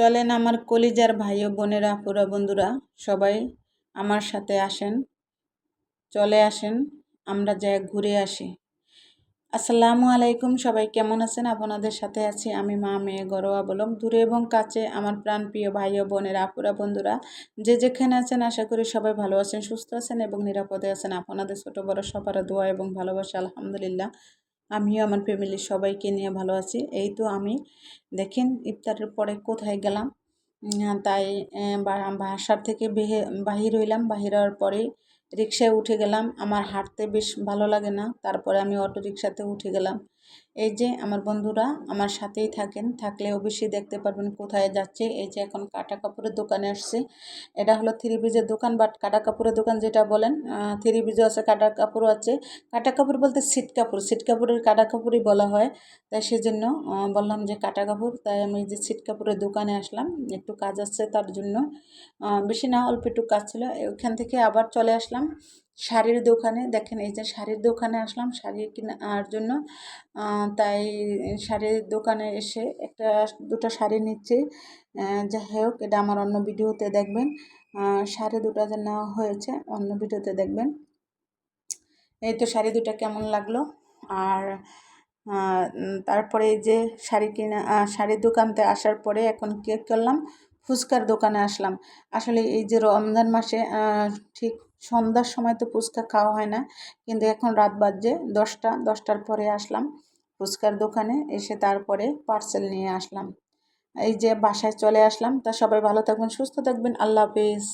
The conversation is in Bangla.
চলেন আমার কলিজার ভাই ও বোনেরা, আপুরা, বন্ধুরা সবাই আমার সাথে আসেন, চলে আসেন, আমরা যাই ঘুরে আসি। আসসালামু আলাইকুম, সবাই কেমন আছেন? আপনাদের সাথে আছি আমি, মা মেয়ে ঘরোয়া বলম। দূরে এবং কাছে আমার প্রাণপ্রিয় ভাই ও বোনেরা, আপুরা, বন্ধুরা যে যেখানে আছেন, আশা করি সবাই ভালো আছেন, সুস্থ আছেন এবং নিরাপদে আছেন। আপনাদের ছোট বড় সবার দোয়া এবং ভালোবাসা আলহামদুলিল্লাহ আমিও আমার ফ্যামিলির সবাইকে নিয়ে ভালো আছি। এই তো আমি দেখেন ইফতারের পরে কোথায় গেলাম, তাই বাসার থেকে বাহির হইলাম। বাহির হওয়ার পরে রিক্সায় উঠে গেলাম। আমার হাঁটতে বেশ ভালো লাগে না, তারপরে আমি অটো রিক্সাতে উঠে গেলাম। এই যে আমার বন্ধুরা আমার সাথেই থাকেন, থাকলে অবশ্যই দেখতে পারবেন কোথায় যাচ্ছে। এই যে এখন কাটা কাপড়ের দোকানে আসছে। এটা হলো থ্রি পিসের দোকান, বাট কাটা কাপড়ের দোকান যেটা বলেন, থ্রি পিসও আছে, কাটা কাপড়ও আছে। কাটা কাপড় বলতে সিট কাপড়, সিট কাপড়ের কাটা কাপড়ই বলা হয়। তাই সেজন্য বললাম যে কাটা কাপড়, তাই আমি যে সিট কাপড়ের দোকানে আসলাম, একটু কাজ আছে তার জন্য। বেশি না, অল্প একটু কাজ ছিল। ওইখান থেকে আবার চলে আসলাম শাড়ির দোকানে। দেখেন এই যে শাড়ির দোকানে আসলাম শাড়ি কেনার জন্য। তাই শাড়ির দোকানে এসে দুটো শাড়ি নিচ্ছি। যাই হোক, এটা আমার অন্য ভিডিওতে দেখবেন। শাড়ি দুটো যে নেওয়া হয়েছে, অন্য ভিডিওতে দেখবেন। এই তো শাড়ি দুটো কেমন লাগলো। আর তারপরে এই যে শাড়ির দোকানতে আসার পরে এখন কী করলাম, ফুচকার দোকানে আসলাম। আসলে এই যে রমজান মাসে ঠিক সন্ধ্যার সময় তো ফুচকা খাওয়া হয় না, কিন্তু এখন রাত বাজে 10টার পরে আসলাম ফুচকার দোকানে। এসে তারপরে পার্সেল নিয়ে আসলাম। এই যে বাসায় চলে আসলাম। তা সবাই ভালো থাকবেন, সুস্থ থাকবেন, আল্লাহ হাফেজ।